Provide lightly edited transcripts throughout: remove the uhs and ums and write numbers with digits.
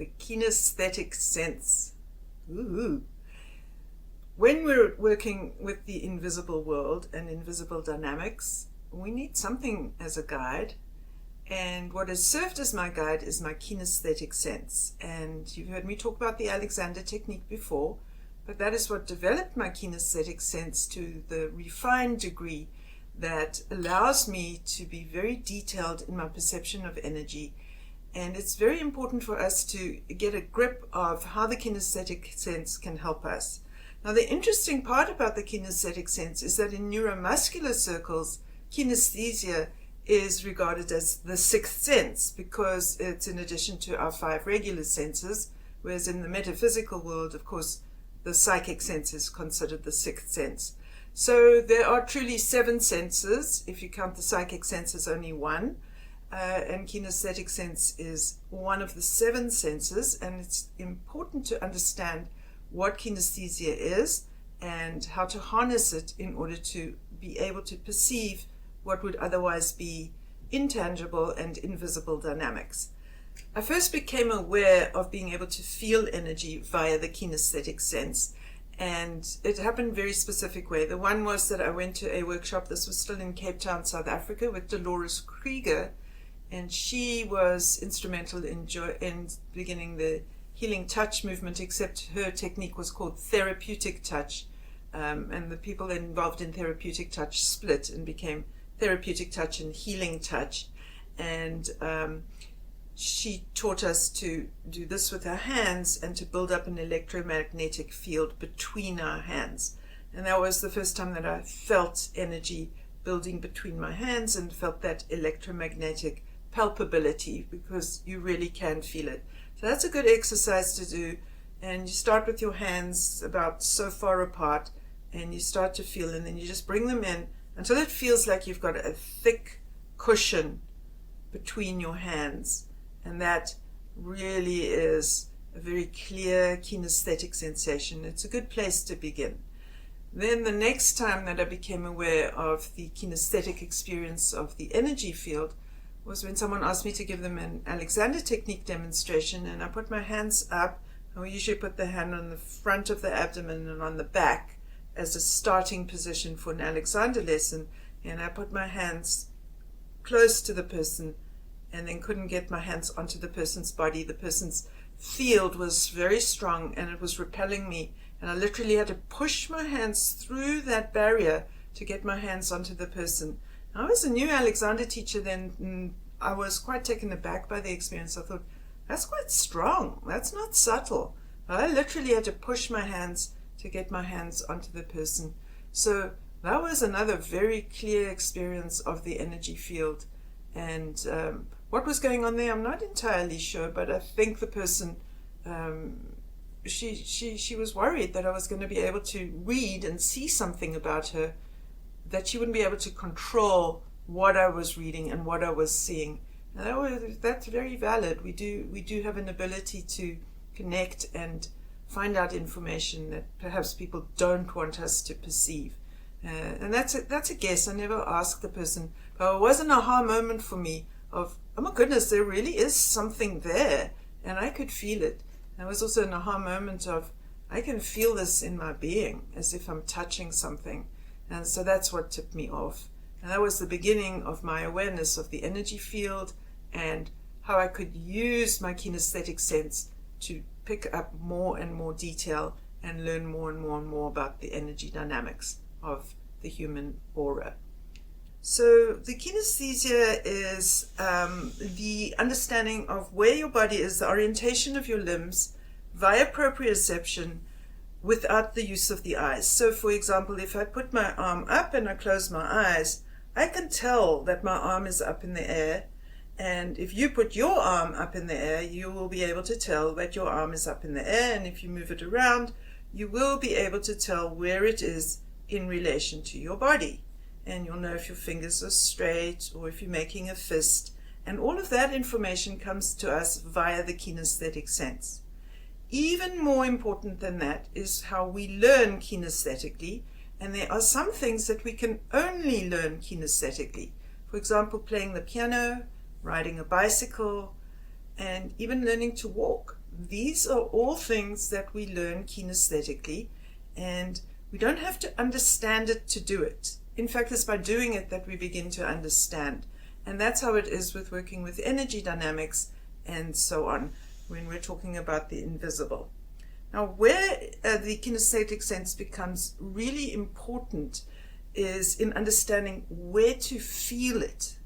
the kinesthetic sense. Ooh. When we're working with the invisible world and invisible dynamics, we need something as a guide. And what has served as my guide is my kinesthetic sense. And you've heard me talk about the Alexander technique before, but that is what developed my kinesthetic sense to the refined degree that allows me to be very detailed in my perception of energy. And it's very important for us to get a grip of how the kinesthetic sense can help us. Now, the interesting part about the kinesthetic sense is that in neuromuscular circles, kinesthesia is regarded as the sixth sense because it's in addition to our 5 regular senses, whereas in the metaphysical world, of course, the psychic sense is considered the sixth sense. So there are truly 7 senses. If you count the psychic sense as only 1, and kinesthetic sense is one of the 7 senses, and it's important to understand what kinesthesia is and how to harness it in order to be able to perceive what would otherwise be intangible and invisible dynamics. I first became aware of being able to feel energy via the kinesthetic sense, and it happened in a very specific way. The one was that I went to a workshop, this was still in Cape Town, South Africa, with Dolores Krieger, and she was instrumental in beginning the healing touch movement, except her technique was called therapeutic touch, and the people involved in therapeutic touch split and became therapeutic touch and healing touch. And she taught us to do this with our hands and to build up an electromagnetic field between our hands. And that was the first time that I felt energy building between my hands and felt that electromagnetic palpability, because you really can feel it. So that's a good exercise to do, and you start with your hands about so far apart, and you start to feel, and then you just bring them in until it feels like you've got a thick cushion between your hands, and that really is a very clear kinesthetic sensation. It's a good place to begin. Then the next time that I became aware of the kinesthetic experience of the energy field was when someone asked me to give them an Alexander technique demonstration, and I put my hands up, and we usually put the hand on the front of the abdomen and on the back as a starting position for an Alexander lesson, and I put my hands close to the person and then couldn't get my hands onto the person's body. The person's field was very strong and it was repelling me, and I literally had to push my hands through that barrier to get my hands onto the person. I was a new Alexander teacher then, and I was quite taken aback by the experience. I thought, that's quite strong. That's not subtle. I literally had to push my hands to get my hands onto the person. So that was another very clear experience of the energy field. And what was going on there, I'm not entirely sure, but I think the person, she was worried that I was going to be able to read and see something about her, that she wouldn't be able to control what I was reading and what I was seeing. And that's very valid. We do have an ability to connect and find out information that perhaps people don't want us to perceive. And that's a guess. I never asked the person, but it was an aha moment for me of, oh my goodness, there really is something there, and I could feel it. And it was also an aha moment of, I can feel this in my being, as if I'm touching something. And so that's what tipped me off. And that was the beginning of my awareness of the energy field and how I could use my kinesthetic sense to pick up more and more detail and learn more and more and more about the energy dynamics of the human aura. So the kinesthesia is the understanding of where your body is, the orientation of your limbs via proprioception, without the use of the eyes. So for example, if I put my arm up and I close my eyes, I can tell that my arm is up in the air, and if you put your arm up in the air, you will be able to tell that your arm is up in the air, and if you move it around, you will be able to tell where it is in relation to your body, and you'll know if your fingers are straight or if you're making a fist, and all of that information comes to us via the kinesthetic sense. Even more important than that is how we learn kinesthetically, and there are some things that we can only learn kinesthetically. For example, playing the piano, riding a bicycle, and even learning to walk. these are all things that we learn kinesthetically, and we don't have to understand it to do it. In fact, it's by doing it that we begin to understand. And that's how it is with working with energy dynamics and so on when we're talking about the invisible. Now, where the kinesthetic sense becomes really important is in understanding where to feel it.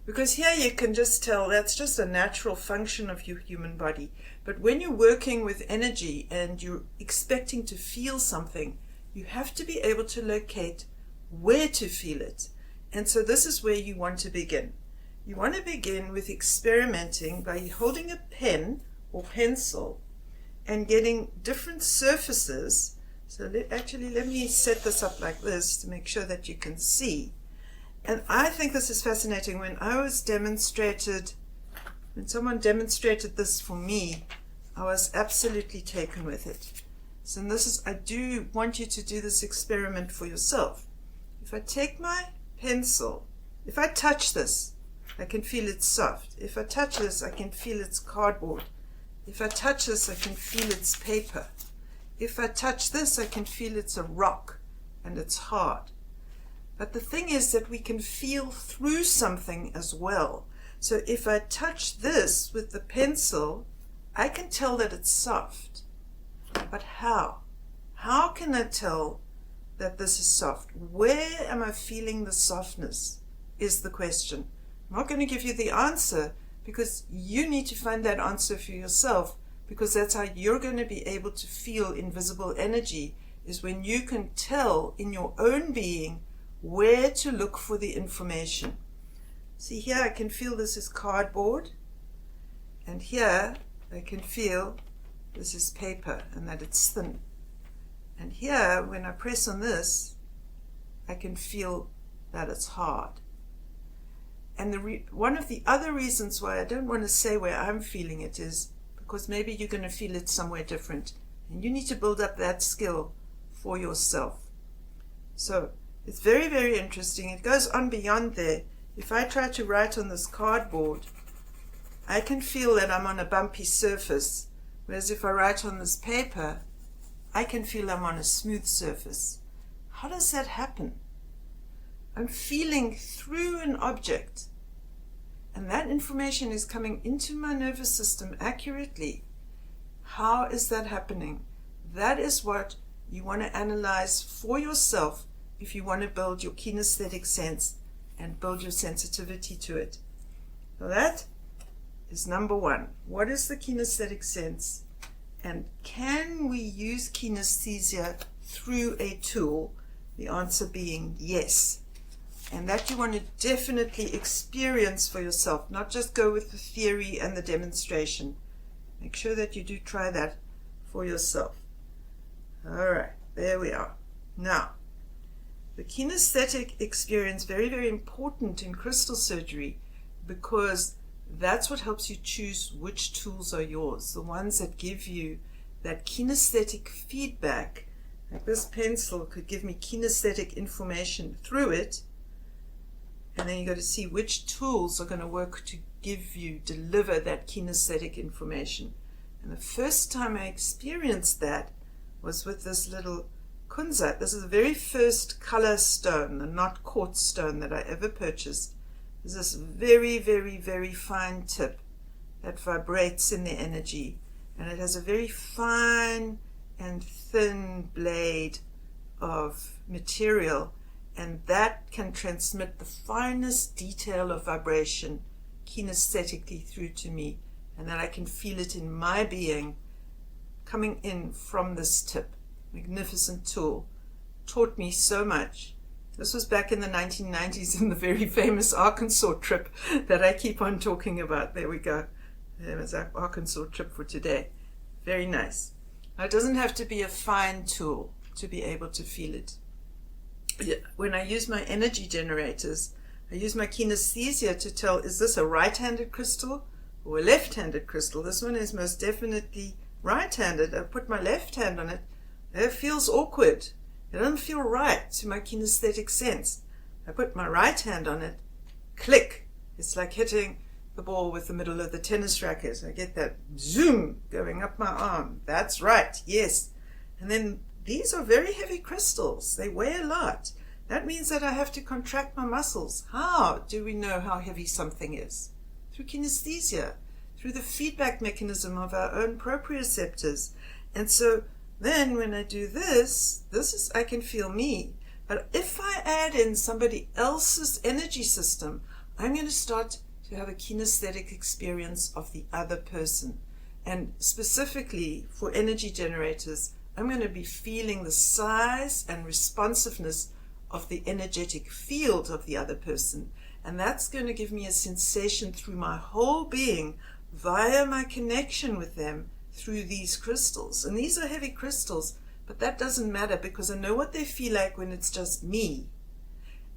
Because here you can just tell that's just a natural function of your human body. But when you're working with energy and you're expecting to feel something, you have to be able to locate where to feel it. And so this is where you want to begin. You want to begin with experimenting by holding a pen or pencil and getting different surfaces. So let me set this up like this to make sure that you can see. And I think this is fascinating. When someone demonstrated this for me, I was absolutely taken with it. So I do want you to do this experiment for yourself. If I take my pencil, if I touch this, I can feel it's soft. If I touch this, I can feel it's cardboard. If I touch this, I can feel it's paper. If I touch this, I can feel it's a rock and it's hard. But the thing is that we can feel through something as well. So if I touch this with the pencil, I can tell that it's soft. But how? How can I tell that this is soft? Where am I feeling the softness is the question. I'm not going to give you the answer because you need to find that answer for yourself, because that's how you're going to be able to feel invisible energy, is when you can tell in your own being where to look for the information. See, here I can feel this is cardboard, and here I can feel this is paper and that it's thin. And here, when I press on this, I can feel that it's hard. And one of the other reasons why I don't want to say where I'm feeling it is because maybe you're going to feel it somewhere different, and you need to build up that skill for yourself. So it's very, very interesting. It goes on beyond there. If I try to write on this cardboard, I can feel that I'm on a bumpy surface, whereas if I write on this paper, I can feel I'm on a smooth surface. How does that happen? I'm feeling through an object, and that information is coming into my nervous system accurately. How is that happening? That is what you want to analyze for yourself if you want to build your kinesthetic sense and build your sensitivity to it. So that is number one. What is the kinesthetic sense? And can we use kinesthesia through a tool? The answer being yes. And that you want to definitely experience for yourself, not just go with the theory and the demonstration. Make sure that you do try that for yourself. All right, there we are. Now, the kinesthetic experience, very, very important in crystal surgery, because that's what helps you choose which tools are yours, the ones that give you that kinesthetic feedback. Like this pencil could give me kinesthetic information through it, and then you got to see which tools are going to work to deliver that kinesthetic information. And the first time I experienced that was with this little kunzite. This is the very first color stone, the not quartz stone that I ever purchased. There's this very, very, very fine tip that vibrates in the energy, and it has a very fine and thin blade of material, and that can transmit the finest detail of vibration kinesthetically through to me, and that I can feel it in my being coming in from this tip. Magnificent tool. Taught me so much. This was back in the 1990s in the very famous Arkansas trip that I keep on talking about. There we go. There was our Arkansas trip for today. Very nice. Now, it doesn't have to be a fine tool to be able to feel it. When I use my energy generators, I use my kinesthesia to tell, is this a right-handed crystal or a left-handed crystal? This one is most definitely right-handed. I put my left hand on it. It feels awkward. It doesn't feel right to my kinesthetic sense. I put my right hand on it. Click. It's like hitting the ball with the middle of the tennis racket. I get that zoom going up my arm. That's right, yes. And then these are very heavy crystals. They weigh a lot. That means that I have to contract my muscles. How do we know how heavy something is? Through kinesthesia, through the feedback mechanism of our own proprioceptors. And so then when I do this is, I can feel me. But if I add in somebody else's energy system, I'm going to start to have a kinesthetic experience of the other person. And specifically for energy generators, I'm going to be feeling the size and responsiveness of the energetic field of the other person. And that's going to give me a sensation through my whole being via my connection with them through these crystals. And these are heavy crystals, but that doesn't matter because I know what they feel like when it's just me.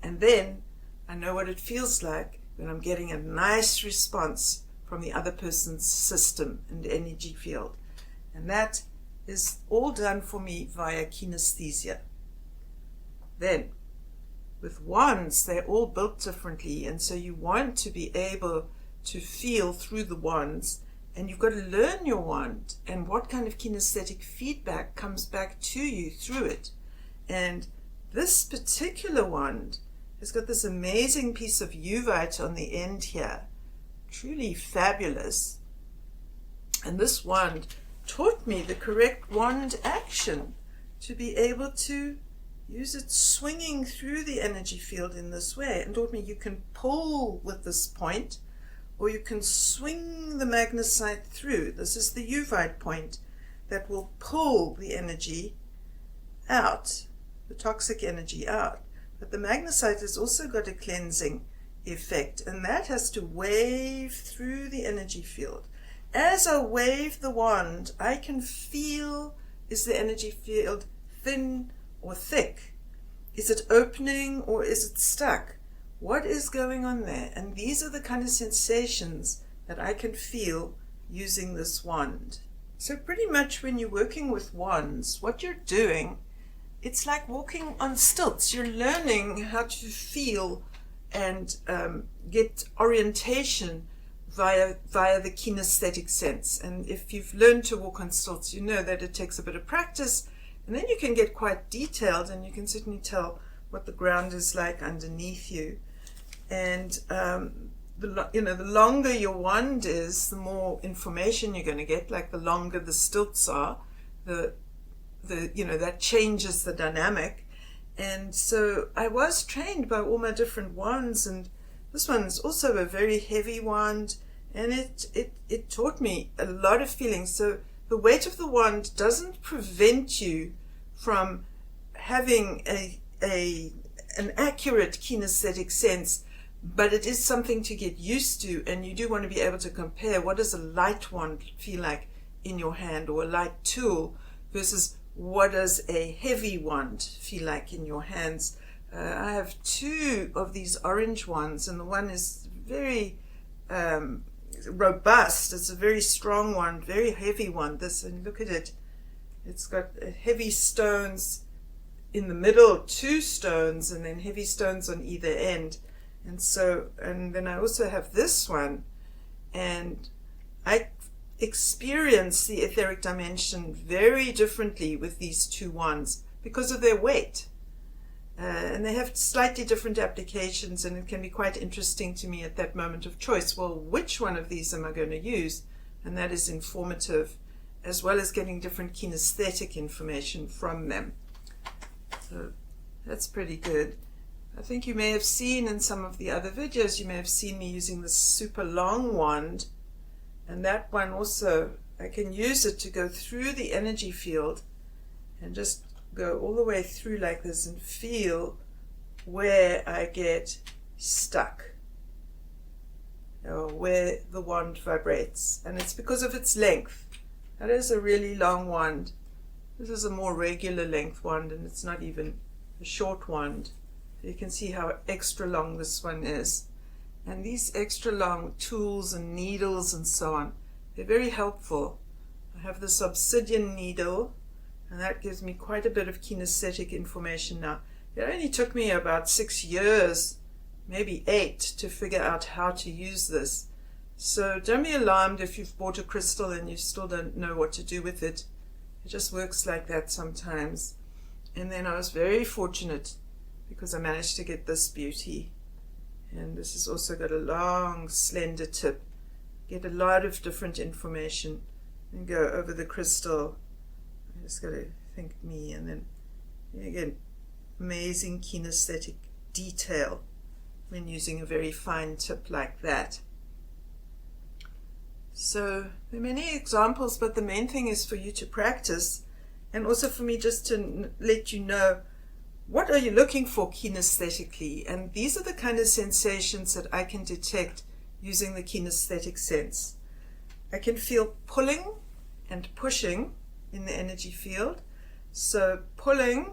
And then I know what it feels like when I'm getting a nice response from the other person's system and energy field. And that is all done for me via kinesthesia. Then, with wands, they're all built differently, and so you want to be able to feel through the wands, and you've got to learn your wand and what kind of kinesthetic feedback comes back to you through it. And this particular wand has got this amazing piece of Uvite on the end here, truly fabulous. And this wand taught me the correct wand action to be able to use it swinging through the energy field in this way, and taught me you can pull with this point or you can swing the magnesite through. This is the Uvite point that will pull the energy out, the toxic energy out. But the magnesite has also got a cleansing effect, and that has to wave through the energy field. As I wave the wand, I can feel, is the energy field thin or thick? Is it opening or is it stuck? What is going on there? And these are the kind of sensations that I can feel using this wand. So pretty much when you're working with wands, what you're doing, it's like walking on stilts. You're learning how to feel and get orientation via the kinesthetic sense. And if you've learned to walk on stilts, you know that it takes a bit of practice, and then you can get quite detailed, and you can certainly tell what the ground is like underneath you. And the longer your wand is, the more information you're going to get. Like the longer the stilts are, that changes the dynamic. And so I was trained by all my different wands, and this one is also a very heavy wand, and it taught me a lot of feelings. So the weight of the wand doesn't prevent you from having an accurate kinesthetic sense, but it is something to get used to, and you do want to be able to compare what does a light wand feel like in your hand, or a light tool, versus what does a heavy wand feel like in your hands. I have two of these orange ones, and the one is very robust. It's a very strong one, very heavy one. And look at it. It's got heavy stones in the middle, 2 stones, and then heavy stones on either end. And then I also have this one, and I experience the etheric dimension very differently with these 2 wands because of their weight. And they have slightly different applications, and it can be quite interesting to me at that moment of choice. Well, which one of these am I going to use? And that is informative, as well as getting different kinesthetic information from them. So that's pretty good. I think you may have seen in some of the other videos, you may have seen me using this super long wand, and that one also, I can use it to go through the energy field and just go all the way through like this and feel where I get stuck, or where the wand vibrates. And it's because of its length. That is a really long wand. This is a more regular length wand, and it's not even a short wand. You can see how extra long this one is. And these extra long tools and needles and so on, they're very helpful. I have this Obsidian Needle, and that gives me quite a bit of kinesthetic information now. It only took me about 6 years, maybe 8, to figure out how to use this. So don't be alarmed if you've bought a crystal and you still don't know what to do with it. It just works like that sometimes. And then I was very fortunate because I managed to get this beauty. And this has also got a long, slender tip. Get a lot of different information and go over the crystal. I just got to think me, and then again, amazing kinesthetic detail when using a very fine tip like that. So there are many examples, but the main thing is for you to practice, and also for me just to let you know what are you looking for kinesthetically. And these are the kind of sensations that I can detect using the kinesthetic sense. I can feel pulling and pushing in the energy field. So pulling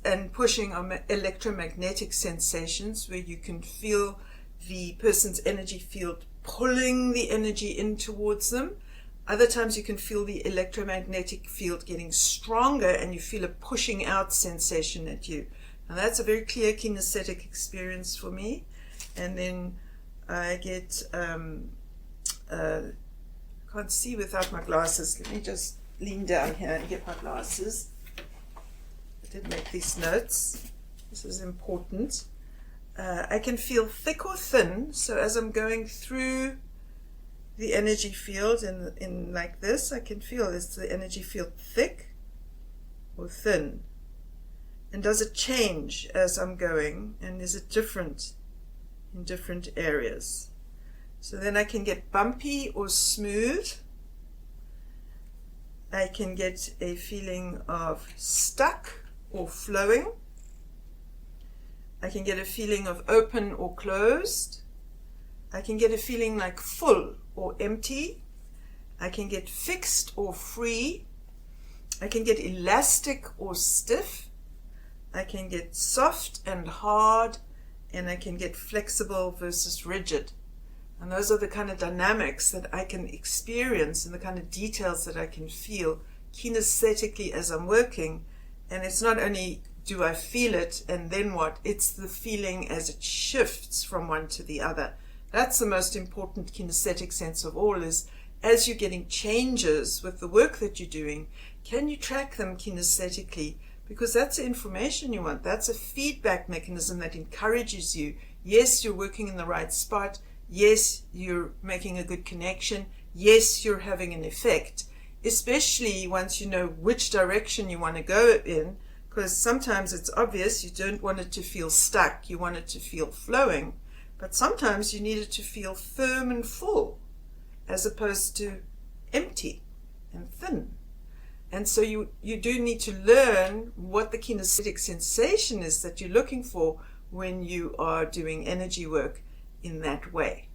and pushing are electromagnetic sensations where you can feel the person's energy field pulling the energy in towards them. Other times you can feel the electromagnetic field getting stronger and you feel a pushing out sensation at you. Now that's a very clear kinesthetic experience for me. And then I get, can't see without my glasses. Let me just lean down here and get my glasses. I did make these notes. This is important. I can feel thick or thin. So as I'm going through the energy field in like this, I can feel, is the energy field thick or thin? And does it change as I'm going? And is it different in different areas? So then I can get bumpy or smooth. I can get a feeling of stuck or flowing. I can get a feeling of open or closed. I can get a feeling like full or empty. I can get fixed or free. I can get elastic or stiff. I can get soft and hard, and I can get flexible versus rigid. And those are the kind of dynamics that I can experience and the kind of details that I can feel kinesthetically as I'm working. And it's not only do I feel it and then what, it's the feeling as it shifts from one to the other. That's the most important kinesthetic sense of all, is as you're getting changes with the work that you're doing, can you track them kinesthetically? Because that's the information you want. That's a feedback mechanism that encourages you. Yes, you're working in the right spot. Yes, you're making a good connection. Yes, you're having an effect, especially once you know which direction you want to go in, because sometimes it's obvious you don't want it to feel stuck. You want it to feel flowing. But sometimes you need it to feel firm and full, as opposed to empty and thin. And so you do need to learn what the kinesthetic sensation is that you're looking for when you are doing energy work in that way.